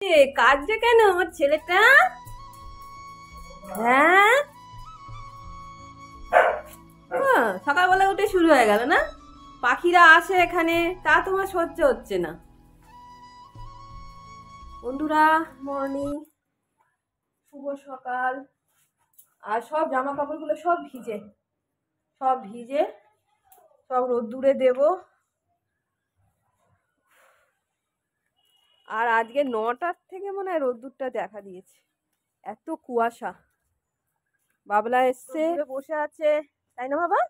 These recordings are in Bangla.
কাজটা কেন আমার ছেলেটা? হ্যাঁ, সকালবেলা উঠে শুরু হয়ে গেল না? পাখিরা আসে এখানে, তা তোমার সহ্য হচ্ছে না? বন্ধুরা, মর্নিং, শুভ সকাল। আর সব জামা কাপড়গুলো সব ভিজে, সব ভিজে, সব রোদ্দুরে দেব। আর আজকে 9টার থেকে মনে হয় রোদ্দুরটা দেখা দিয়েছে, এত কুয়াশা। বাবলা এসছে, বসে আছে, তাই না বাবা?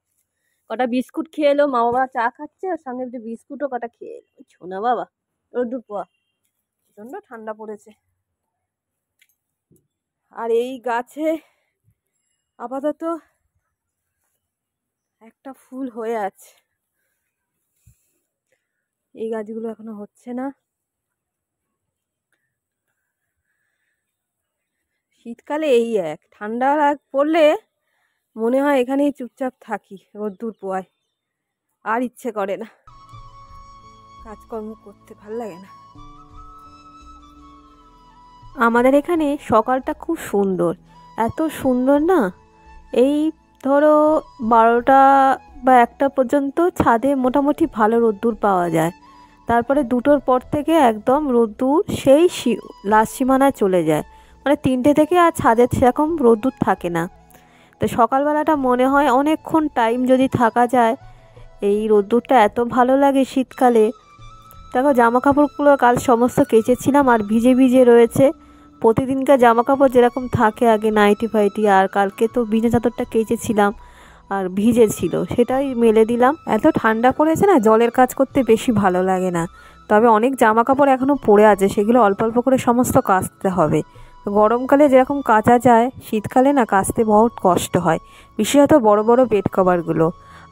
কটা বিস্কুট খেয়ে এলো, মা বাবা চা খাচ্ছে, আর সঙ্গে একটু বিস্কুটও কটা খেয়ে এলো। শোনা বাবা, রোদ্দুর পোয়া, প্রচন্ড ঠান্ডা পড়েছে। আর এই গাছে আপাতত একটা ফুল হয়ে আছে, এই গাছগুলো এখনো হচ্ছে না। শীতকালে এই এক ঠান্ডা পড়লে মনে হয় এখানেই চুপচাপ থাকি রোদ্দুর পোয়ায়, আর ইচ্ছে করে না, কাজকর্ম করতে ভাল লাগে না। আমাদের এখানে সকালটা খুব সুন্দর, এত সুন্দর না, এই ধরো 12টা বা 1টা পর্যন্ত ছাদে মোটামুটি ভালো রোদ্দুর পাওয়া যায়। তারপরে 2টোর পর থেকে একদম রোদ্দুর সেই লাস্ট সীমানায় চলে যায়, মানে 3টে থেকে আর ছাদে সেরকম রোদ্দুর থাকে না। তো সকালবেলাটা মনে হয় অনেকক্ষণ টাইম যদি থাকা যায়, এই রোদ্দুরটা এত ভালো লাগে শীতকালে। দেখো জামা কাপড়গুলো কাল সমস্ত কেচেছিলাম আর ভিজে ভিজে রয়েছে। প্রতিদিনকার জামা কাপড় যেরকম থাকে আগে, নাইটি ফাইটি, আর কালকে তো বিনা চাদরটা কেচেছিলাম আর ভিজে ছিল, সেটাই মেলে দিলাম। এত ঠান্ডা পড়েছে না, জলের কাজ করতে বেশি ভালো লাগে না। তবে অনেক জামা কাপড় এখনও পড়ে আছে, সেগুলো অল্প অল্প করে সমস্ত কাচতে হবে। গরমকালে যেরকম কাচা যায়, শীতকালে না কাচতে বহুত কষ্ট হয়, বিশেষত বড় বড় বেড কভারগুলো।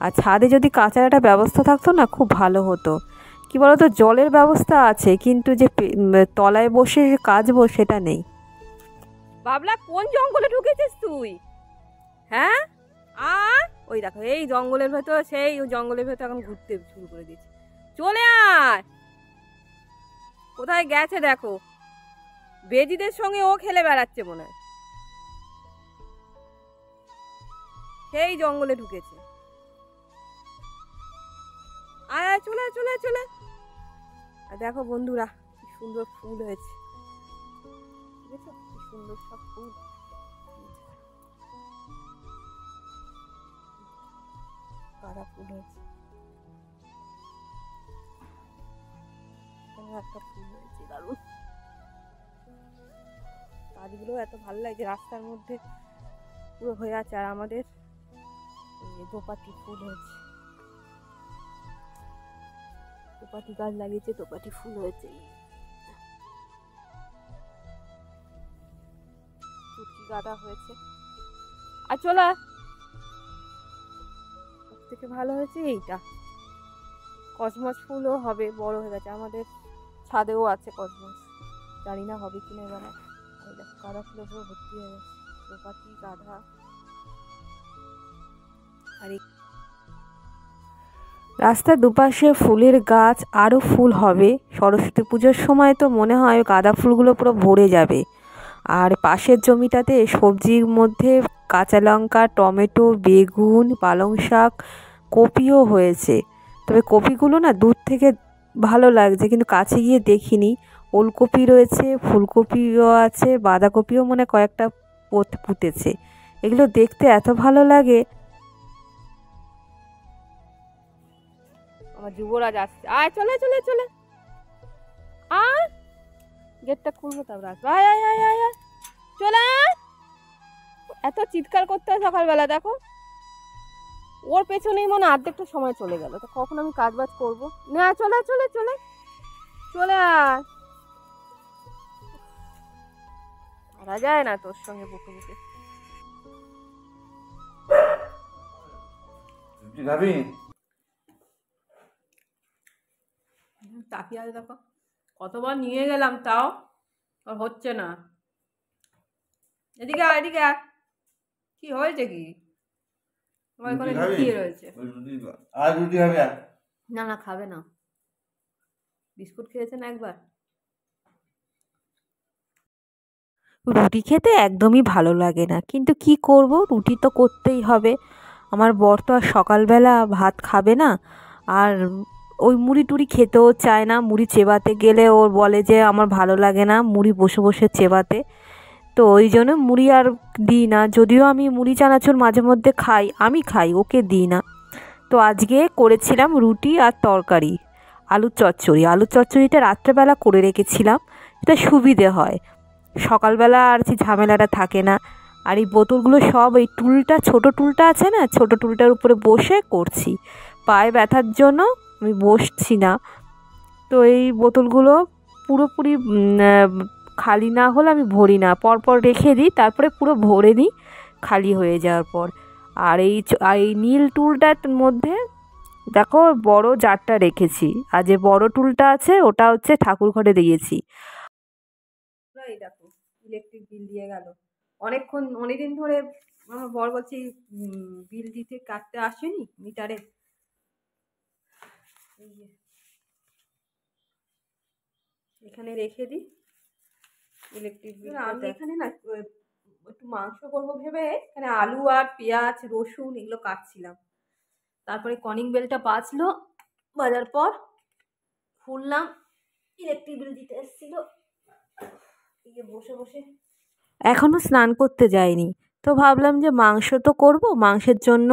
আর ছাদে যদি কাচার একটা ব্যবস্থা থাকতো না, খুব ভালো হতো। কি বলতো, জলের ব্যবস্থা আছে কিন্তু যে তলায় বসে কাচবো সেটা নেই। বাবলা, কোন জঙ্গলে ঢুকেছিস তুই? হ্যাঁ, আর ওই দেখো এই জঙ্গলের ভেতর, সেই জঙ্গলের ভেতর এখন ঘুরতে শুরু করে দিয়েছে। চলে আয়, কোথায় গেছে দেখো, বেজিদের সঙ্গে ও খেলে বেড়াচ্ছে মনে হয়, সেই জঙ্গলে ঢুকেছে। আয়, চলে চলে চলে। আর দেখো বন্ধুরা, কি সুন্দর ফুল হয়েছে, দেখেছো কি সুন্দর সব ফুল। গাঁদা ফুল হয়েছে, একটা ফুল হয়েছে দারুণ। গাছগুলো এত ভালো লাগছে, রাস্তার মধ্যে পুরো হয়ে আছে। আর আমাদের দোপাটি ফুল হয়েছে, দোপাটি গাছ লাগিয়েছে, দোপাটি ফুল হয়েছে। চুটকি গাঁদা হয়েছে। আর চলা, সব থেকে ভালো হয়েছে এইটা, কসমস ফুলও হবে, বড় হয়ে গেছে। আমাদের ছাদেও আছে কসমস, জানি না হবে কিনা এবার। গাঁদা ফুলের পুরো ভর্তি হয়ে গেছে, দোপাটি, গাঁদা। আর রাস্তার দুপাশে ফুলের গাছ, আরও ফুল হবে। সরস্বতী পুজোর সময় তো মনে হয় গাঁদা ফুলগুলো পুরো ভরে যাবে। আর পাশের জমিটাতে সবজির মধ্যে কাঁচা লঙ্কা, টমেটো, বেগুন, পালং শাক, কপিও হয়েছে। তবে কপিগুলো না দূর থেকে ভালো লাগছে, কিন্তু কাছে গিয়ে দেখিনি। ওলকপি রয়েছে, ফুলকপিও আছে, বাঁধাকপিও মনে কয়েকটা পুঁতেছে। এগুলো দেখতে এত ভালো লাগে। আমার যুবরাজ আসছে, আয় চলে চলে চলে। আর গেটটা খুলবো তারপর আসবো, আয় আয় আয় আয় আয়, চলে আয়। এত চিৎকার করতে হয় সকালবেলা, দেখো ওর পেছনেই মনে অর্ধেকটা সময় চলে গেল, তো কখন আমি কাজ বাজ করবো না। চলে চলে চলে চলে আয়, হারা যায় না তোর সঙ্গে বুকে বুকে। তাকিয়ে আছে দেখো, কতবার নিয়ে গেলাম তাও আর হচ্ছে না। এদিকে এদিকে, কি হয়েছে কি? না না, খাবে না, বিস্কুট খেয়েছে না একবার। রুটি খেতে একদমই ভালো লাগে না, কিন্তু কি করব, রুটি তো করতেই হবে। আমার বর তো আর সকালবেলা ভাত খাবে না, আর ওই মুড়ি টুড়ি খেতেও চায় না। মুড়ি চেবাতে গেলে ওর বলে যে আমার ভালো লাগে না মুড়ি বসে বসে চেবাতে। তো ওই জন্য মুড়ি আর দিই না, যদিও আমি মুড়ি চানাচুর মাঝে মধ্যে খাই, আমি খাই, ওকে দিই না। তো আজকে করেছিলাম রুটি আর তরকারি, আলুর চচ্চড়ি। আলুর চচ্চড়িটা রাত্রেবেলা করে রেখেছিলাম, এটা সুবিধে হয়, সকালবেলা আর কি ঝামেলাটা থাকে না। আর এই বোতলগুলো সব এই টুলটা, ছোট টুলটা আছে না, ছোট টুলটার উপরে বসে করছি, পায়ে ব্যথার জন্য আমি বসছি না। তো এই বোতলগুলো পুরোপুরি খালি না হলে আমি ভরি না, পরপর রেখে দিই, তারপরে পুরো ভরে নিই খালি হয়ে যাওয়ার পর। আর এই নীল টুলটার মধ্যে দেখো বড় জারটা রেখেছি, আর যে বড় টুলটা আছে ওটা হচ্ছে ঠাকুর ঘরে দিয়েছি। এই দেখো ইলেকট্রিক বিল দিয়ে গেল, অনেকদিন ধরে আমার বর বলছি বিল দিতে, কাটতে আসেনি মিটারে। এখানে রেখে দিই ইলেকট্রিক বিল। আমি এখানে না একটু মাংস করবো ভেবে এখানে আলু আর পেঁয়াজ রসুন এগুলো কাটছিলাম। তারপরে কলিং বেলটা বাজলো, বাজার পর খুললাম, ইলেকট্রিক বিল দিতে এসেছিল। বসে বসে এখনও স্নান করতে যাইনি, তো ভাবলাম যে মাংস তো করব, মাংসের জন্য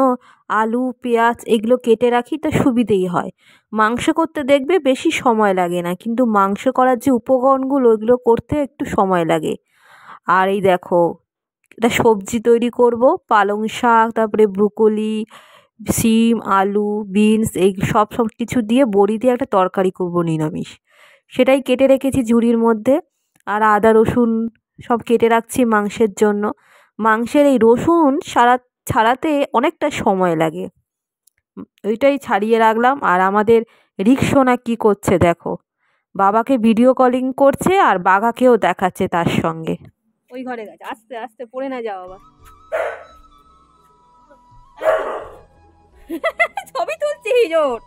আলু পেঁয়াজ এগুলো কেটে রাখি তো সুবিধেই হয়। মাংস করতে দেখবে বেশি সময় লাগে না, কিন্তু মাংস করার যে উপকরণগুলো ওইগুলো করতে একটু সময় লাগে। আর এই দেখো এটা সবজি তৈরি করব, পালং শাক, তারপরে ব্রোকলি, শিম, আলু, বিনস এই সব কিছু দিয়ে বড়ি দিয়ে একটা তরকারি করব নিরামিষ, সেটাই কেটে রেখেছি ঝুড়ির মধ্যে। আর আদা রসুন সব কেটে রাখছি মাংসের জন্য। মাংসের এই রসুন ছাড়াতে অনেকটা সময় লাগে, ওইটাই ছাড়িয়ে রাখলাম। আর আমাদের রিকসোনা কি করছে দেখো, বাবাকে ভিডিও কলিং করছে আর বাঘাকেও দেখাচ্ছে তার সঙ্গে। ওই ঘরে গেছে, আস্তে আস্তে পড়ে না যাও বাবা। ছবি তুলছি জোর,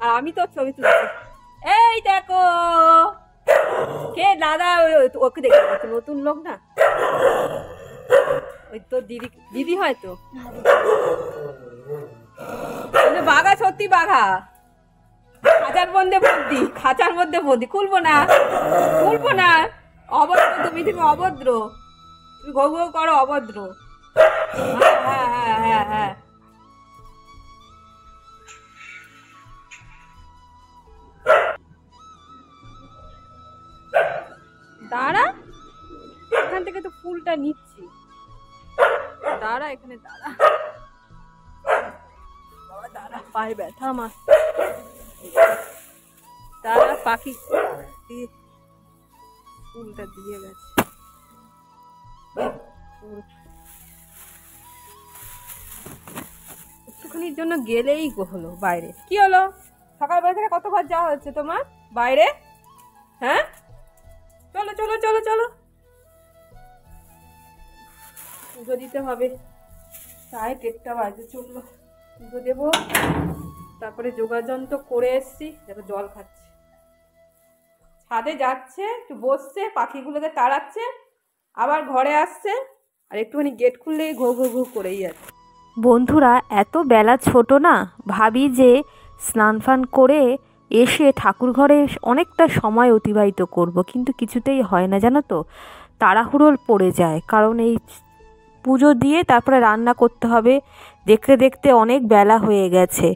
আর আমি তো ছবি তুলছি। এই দেখো কে দাদা, ওকে দেখে পাচ্ছি, নতুন লোক না, ওই তো দিদি হয়তো। বাঘা, সত্যি বাঘা, খাঁচার মধ্যে বন্দি, খুলবো না অভদ্র তুমি অভদ্র, তুমি ঘৌ ঘৌ করো, অভদ্র। হ্যাঁ হ্যাঁ হ্যাঁ হ্যাঁ, দাঁড়া, এখান থেকে তো ফুলটা নিচ্ছি, দাঁড়া এখানে দাঁড়া, দাঁড়া পায়ে ব্যথা আমার, দাঁড়া। পাখি ফুলটা দিয়ে গেছে, একটুখানির জন্য গেলেই হলো বাইরে। কি হলো, সকালবেলা থেকে কতবার যাওয়া হচ্ছে তোমার বাইরে? হ্যাঁ চলো চলো চলো চলো, পুজো দিতে হবে, 1:30 বাজে, চললো পুজো দেবো। তারপরে যোগাযোগ তো করে এসছি, দেখো জল খাচ্ছে, ছাদে যাচ্ছে, একটু বসছে, পাখিগুলোকে তাড়াচ্ছে, আবার ঘরে আসছে, আর একটুখানি গেট খুললেই ঘো ঘো ঘো করেই যাচ্ছে। বন্ধুরা এত বেলা ছোট না, ভাবি যে স্নান ফান করে এসে ঠাকুর ঘরে অনেকটা সময় অতিবাহিত করব, কিন্তু কিছুতেই হয় না জানো তো, তাড়াহুড়ো পড়ে যায়, কারণ এই পুজো দিয়ে তারপরে রান্না করতে হবে, দেখতে দেখতে অনেক বেলা হয়ে গেছে।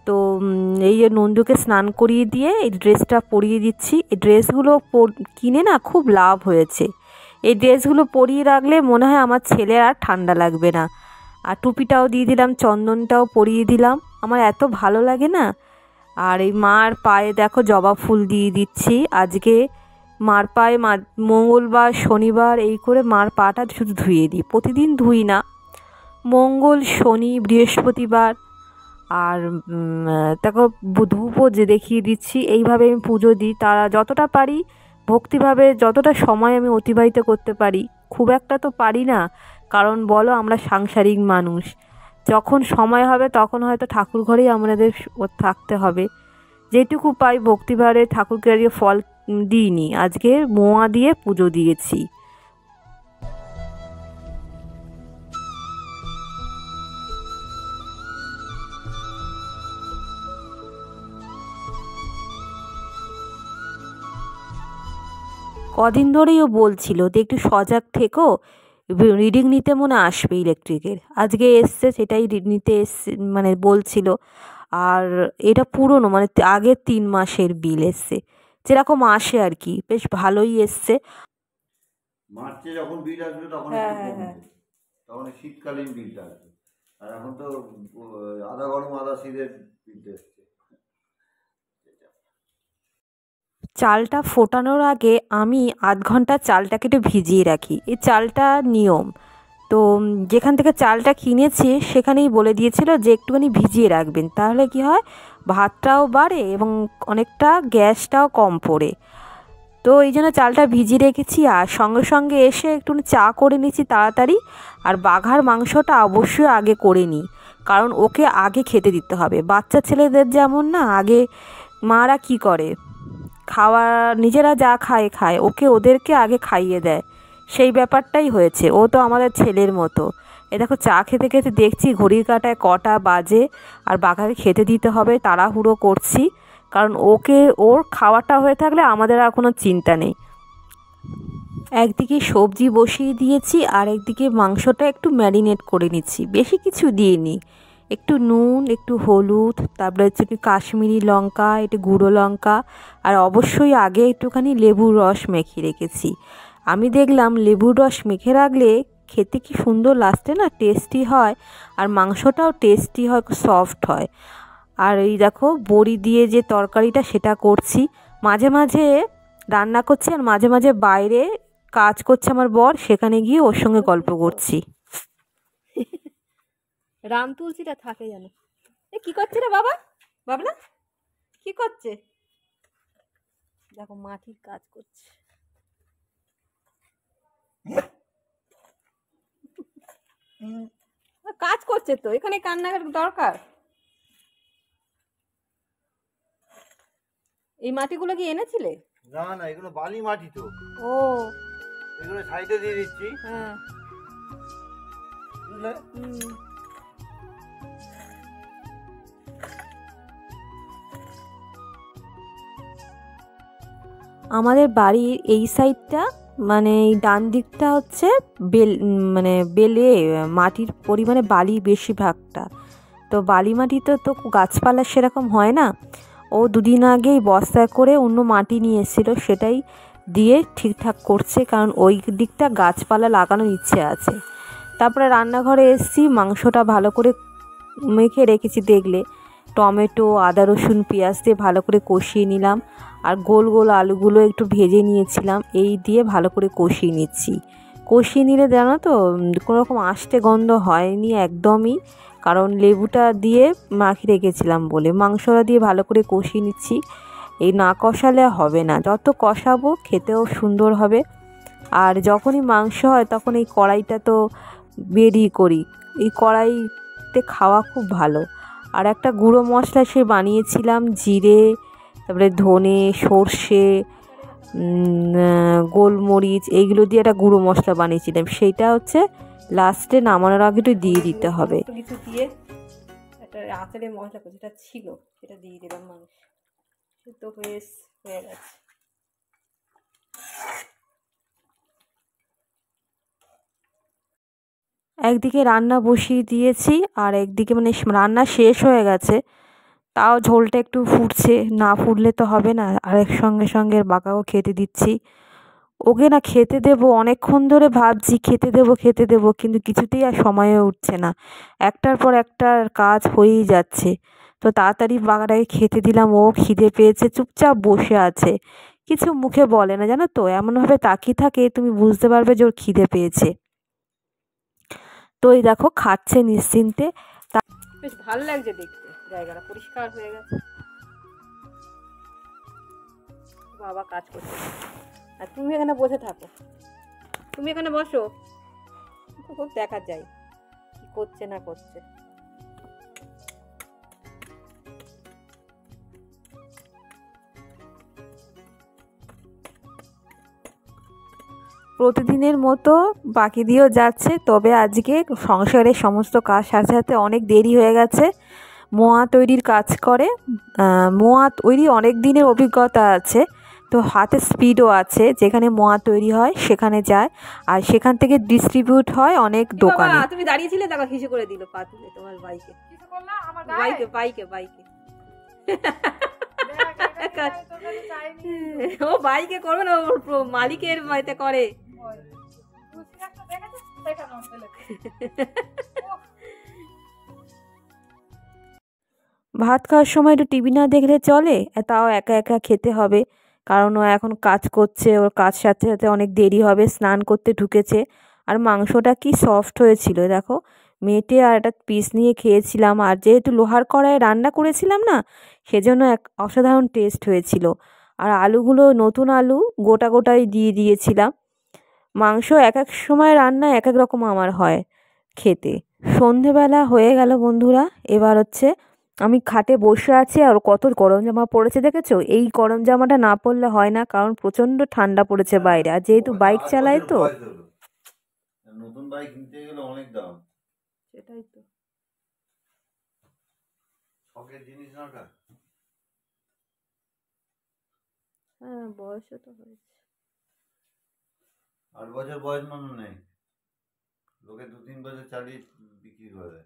তো এই যে নন্দুকে স্নান করিয়ে দিয়ে এই ড্রেসটা পরিয়ে দিচ্ছি। এই ড্রেসগুলো কিনে না খুব লাভ হয়েছে, এই ড্রেসগুলো পরিয়ে রাখলে মনে হয় আমার ছেলের আর ঠান্ডা লাগবে না। আর টুপিটাও দিয়ে দিলাম, চন্দনটাও পরিয়ে দিলাম, আমার এত ভালো লাগে না। আর এই মার পায়ে দেখো জবা ফুল দিয়ে দিচ্ছি। আজকে মার পায়ে মঙ্গলবার শনিবার এই করে মার পাটা শুধু ধুয়ে দিই, প্রতিদিন ধুই না, মঙ্গল শনি বৃহস্পতিবার। আর দেখো ধূপও যে দেখিয়ে দিচ্ছি, এইভাবে আমি পুজো দিই। তারা যতটা পারি ভক্তিভাবে, যতটা সময় আমি অতিবাহিত করতে পারি, খুব একটা তো পারি না, কারণ বলো আমরা সাংসারিক মানুষ, যখন সময় হবে তখন হয়তো ঠাকুর ঘরেই আমাদের থাকতে হবে। যেটুকু পাই ভক্তিভাবে ঠাকুরকে ফল দিইনি, আজকে মোয়া দিয়ে পুজো দিয়েছি। কদিন ধরেই ও বলছিল যে একটু সজাগ থেকো, রিডিং নিতে মনে আসবে ইলেকট্রিকের। আজকে এসছে, সেটাই নিতে এসছে, মানে বলছিল। আর এটা পুরনো, মানে আগের 3 মাসের বিল এসছে, যেরকম আসে আর কি, বেশ ভালোই এসছে। মার্চে যখন বিল আসবে তখন একটু কমবে, তখন শীতকালীন বিলটা আসবে। আর এখন তো আধা গরম আধা শীতের বিলটা এসছে। চালটা ফোটানোর আগে আমি আধ ঘন্টা চালটাকে একটু ভিজিয়ে রাখি, এই চালটা নিয়ম। তো যেখান থেকে চালটা কিনেছি সেখানেই বলে দিয়েছিল যে একটুখানি ভিজিয়ে রাখবেন, তাহলে কি হয় ভাতটাও বাড়ে এবং অনেকটা গ্যাসটাও কম পড়ে। তো এই জন্য চালটা ভিজিয়ে রেখেছি, আর সঙ্গে সঙ্গে এসে একটু চা করে নিচ্ছি তাড়াতাড়ি। আর বাঘার মাংসটা অবশ্যই আগে করে নিই, কারণ ওকে আগে খেতে দিতে হবে। বাচ্চা ছেলেদের যেমন না, আগে মারা কি করে, খাওয়া নিজেরা যা খায় খায়, ওদেরকে আগে খাইয়ে দেয়, সেই ব্যাপারটাই হয়েছে। ও তো আমাদের ছেলের মতো। এ দেখো চা খেতে খেতে দেখছি ঘড়ির কাঁটায় কটা বাজে, আর বাঘাকে খেতে দিতে হবে, তাড়াহুড়ো করছি, কারণ ওর খাওয়াটা হয়ে থাকলে আমাদের আর কোনো চিন্তা নেই। একদিকে সবজি বসিয়ে দিয়েছি, আর একদিকে মাংসটা একটু ম্যারিনেট করে নিচ্ছি, বেশি কিছু দিইনি। একটু নুন, একটু হলুদ, তারপরে হচ্ছে একটু কাশ্মীরি লঙ্কা, একটু গুঁড়ো লঙ্কা, আর অবশ্যই আগে একটুখানি লেবুর রস মেখে রেখেছি। আমি দেখলাম লেবুর রস মেখে রাখলে খেতে কি সুন্দর লাস্টে না টেস্টি হয়, আর মাংসটাও টেস্টি হয়, সফট হয়। আর এই দেখো বড়ি দিয়ে যে তরকারিটা সেটা করছি, মাঝে মাঝে রান্না করছি, আর মাঝে মাঝে বাইরে কাজ করছে আমার বর, সেখানে গিয়ে ওর সঙ্গে গল্প করছি। রাম তুলসীটা থাকে জানো। এ কি করছে রে বাবা, বাবলা কি করছে? দেখো মাটির কাজ করছে। কাজ করছে তো, এখানে কান্নার দরকার? এই মাটিগুলো কি এনেছিলে? না না, এগুলো বালি মাটি তো। ও, এগুলো সাইডে দিয়ে দিচ্ছি। হ্যাঁ। বুঝলে? আমাদের বাড়ির এই সাইডটা, মানে এই ডান দিকটা হচ্ছে মানে বেলে মাটির পরিমাণে বালি বেশিরভাগটা। তো বালি মাটিতে তো গাছপালা সেরকম হয় না। ও দুদিন আগেই বস্তায় করে অন্য মাটি নিয়ে এসেছিলো, সেটাই দিয়ে ঠিকঠাক করছে, কারণ ওই দিকটা গাছপালা লাগানোর ইচ্ছে আছে। তারপরে রান্নাঘরে এসেছি, মাংসটা ভালো করে মেখে রেখেছি, দেখলে টমেটো, আদা, রসুন, পেঁয়াজ দিয়ে ভালো করে কষিয়ে নিলাম, আর গোল গোল আলুগুলো একটু ভেজে নিয়েছিলাম, এই দিয়ে ভালো করে কষিয়ে নিচ্ছি। কষিয়ে নিলে জানো তো কোনো রকম আষ্টে গন্ধ হয়নি একদমই, কারণ লেবুটা দিয়ে মাখিয়ে রেখেছিলাম বলে। মাংসটা দিয়ে ভালো করে কষিয়ে নিচ্ছি, এই না কষালে হবে না, যত কষাবো খেতেও সুন্দর হবে। আর যখনই মাংস হয় তখন এই কড়াইটা তো বেরিয়ে করি, এই কড়াইতে খাওয়া খুব ভালো। আর একটা গুঁড়ো মশলা সে বানিয়েছিলাম, জিরে, তারপরে ধনে, সর্ষে, গোলমরিচ, এইগুলো দিয়ে একটা গুঁড়ো মশলা বানিয়েছিলাম, সেইটা হচ্ছে লাস্টে নামানোর আগে একটু দিয়ে দিতে হবে। কিছু দিয়ে একটা আচারের মশলা যেটা ছিল সেটা দিয়ে দিলাম, মাংস তো হয়ে গেছে। একদিকে রান্না বসিয়ে দিয়েছি, আর একদিকে মানে রান্না শেষ হয়ে গেছে, তাও ঝোলটা একটু ফুটছে, না ফুটলে তো হবে না। আরেক সঙ্গে সঙ্গে বাঁকাও খেতে দিচ্ছি। ওকে না খেতে দেবো, অনেকক্ষণ ধরে ভাবছি খেতে দেবো, কিন্তু কিছুতেই আর সময় হয়ে উঠছে না, একটার পর একটা কাজ হয়েই যাচ্ছে। তো তাড়াতাড়ি বাঘাটাকে খেতে দিলাম, ও খিদে পেয়েছে, চুপচাপ বসে আছে, কিছু মুখে বলে না, জানো তো এমনভাবে তাকিয়ে থাকে তুমি বুঝতে পারবে যে ওর খিদে পেয়েছে। তো এই দেখো খাচ্ছে নিশ্চিন্তে, বেশ ভালো লাগছে দেখতে, জায়গাটা পরিষ্কার হয়ে গেছে। বাবা কাজ করছে, আর তুমি এখানে বসে থাকো, তুমি এখানে বসো, খুব দেখা যায় কি করছে না করছে। প্রতিদিনের মতো বাকি দিয়েও যাচ্ছে, তবে আজকে সংসারের সমস্ত কাজ সাথে সাথে অনেক দেরি হয়ে গেছে। মোয়া তৈরির কাজ করে, মোয়া তৈরি অনেক দিনের অভিজ্ঞতা আছে, তো হাতে স্পিডও আছে, যেখানে মোয়া তৈরি হয় সেখানে যায়, আর সেখান থেকে ডিস্ট্রিবিউট হয় অনেক দোকানে। তুমি দাঁড়িয়েছিলে, দেখো হিসু করে দিল পা তুলে তোমার বাইকে, বাইকে বাইকে বাইকে ও বাইকে করবে না, মালিকের বাড়িতে করে। ভাত খাওয়ার সময় একটু টিভি না দেখলে চলে, তাও একা একা খেতে হবে, কারণ ও এখন কাজ করছে, ওর কাজ সাথে সাথে অনেক দেরি হবে, স্নান করতে ঢুকেছে। আর মাংসটা কি সফট হয়েছিল দেখো, মেটে আর একটা পিস নিয়ে খেয়েছিলাম, আর যেহেতু লোহার কড়াইয়ে রান্না করেছিলাম না, সেজন্য এক অসাধারণ টেস্ট হয়েছিল। আর আলুগুলো নতুন আলু গোটা গোটাই দিয়ে দিয়েছিলাম। মাংস এক এক সময় রান্না এক এক রকম আমার হয় খেতে। সন্ধেবেলা হয়ে গেল বন্ধুরা, এবার হচ্ছে আমি খাটে বসে আছি, আর কত গরম জামা পড়েছে দেখেছো? এই গরম জামাটা না পরলে হয় না, কারণ প্রচণ্ড ঠান্ডা পড়েছে বাইরে, আর যেহেতু বাইক চালাই তো। নতুন বাইক কিনতে গেলে অনেক দাম। সেটাই তো, শখের জিনিস না ওটা। হ্যাঁ বয়সও তো হয়েছে। 8 বছর বয়স মনে নেই, লোকে 2-3 বছর চালিয়ে বিক্রি করে।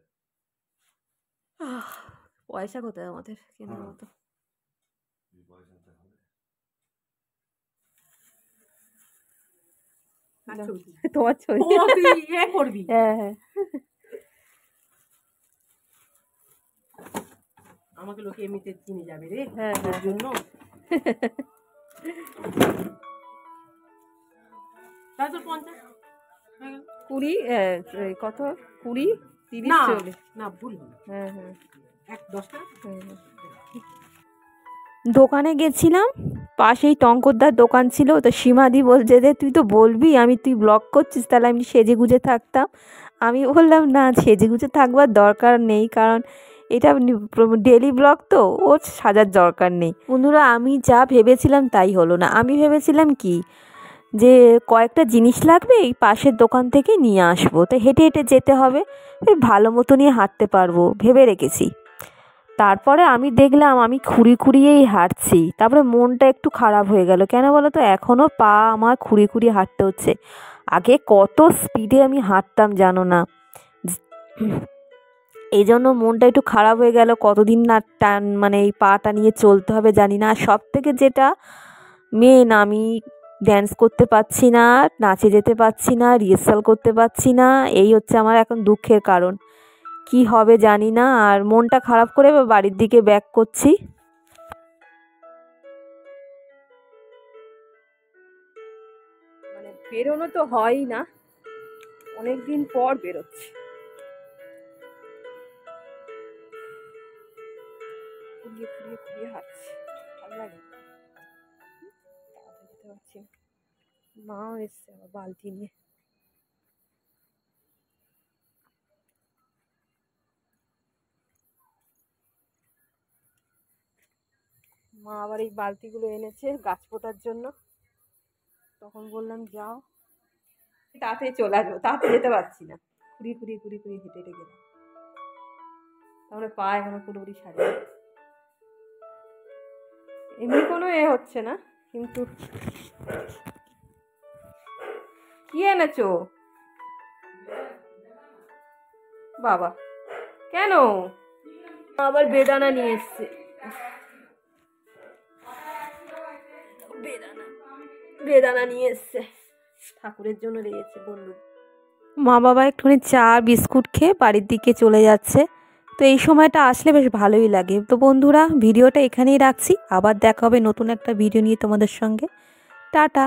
পয়সা কোথায় আমাদের কেনার মতো? তোমার ছবি করবি? হ্যাঁ হ্যাঁ, আমাকে লোকে এমনিতে চিনে যাবে রে। হ্যাঁ হ্যাঁ জন্য 20 কত 20 30 না 40। না ভুল, হ্যাঁ হ্যাঁ 10 টাকা। দোকানে গেছিলাম, পাশেই টঙ্করদার দোকান ছিল, তো সীমাদি বলছে যে তুই তো বলবি তুই ব্লগ করছিস, তাহলে আমি সেজে গুজে থাকতাম। আমি বললাম না, সেজে গুজে থাকবার দরকার নেই, কারণ এটা ডেলি ব্লগ তো, ওর সাজার দরকার নেই। বন্ধুরা আমি যা ভেবেছিলাম তাই হলো না। আমি ভেবেছিলাম কি, যে কয়েকটা জিনিস লাগবে, এই পাশের দোকান থেকে নিয়ে আসবো, তো হেঁটে হেঁটে যেতে হবে, ভালো মতো নিয়ে হাঁটতে পারবো ভেবে রেখেছি। তারপরে আমি দেখলাম আমি খুঁড়িয়েই হাঁটছি, তারপরে মনটা একটু খারাপ হয়ে গেল। কেন বলো তো, এখনও পা আমার খুঁড়িয়ে হাঁটতে হচ্ছে। আগে কত স্পিডে আমি হাঁটতাম জানো না, এই জন্য মনটা একটু খারাপ হয়ে গেল। কতদিন না এই পাটা নিয়ে চলতে হবে জানি না। সব থেকে যেটা মেন, আমি ড্যান্স করতে পারছি না, নাচে যেতে পারছি না, রিহার্সাল করতে পারছি না, এই হচ্ছে আমার এখন দুঃখের কারণ। কি হবে জানি না, আর মনটা খারাপ করে বাড়ির দিকে ব্যাক করছি। বেরোনো তো হয়ই না, অনেক দিন পর বেরোচ্ছি। খুঁড়িয়ে হাঁটছি, ভালো লাগে। যেতে পারছি না, মাও এসছে আবার বালতি নিয়ে। মা আবার এই বালতিগুলো এনেছে গাছ পোঁতার জন্য, তখন বললাম যাও, তাড়াতাড়ি চলে আসবো, তাড়াতাড়ি যেতে পারছি না, ঘুরিয়ে হেঁটে হেঁটে গেলাম, তাহলে পা এখনো পুরোপুরি সারে। এমনি কোনো হচ্ছে না, কিন্তু কি এনেছো বাবা? কেন আবার বেদানা নিয়ে এসছে? বেদানা নিয়ে এসছে, ঠাকুরের জন্য রেখেছে বললু। মা বাবা একটুখানি চা বিস্কুট খেয়ে বাড়ির দিকে চলে যাচ্ছে। তো এই সময়টা আসলে বেশ ভালোই লাগে। তো বন্ধুরা ভিডিওটা এখানেই রাখছি, আবার দেখা হবে নতুন একটা ভিডিও নিয়ে তোমাদের সঙ্গে। টাটা।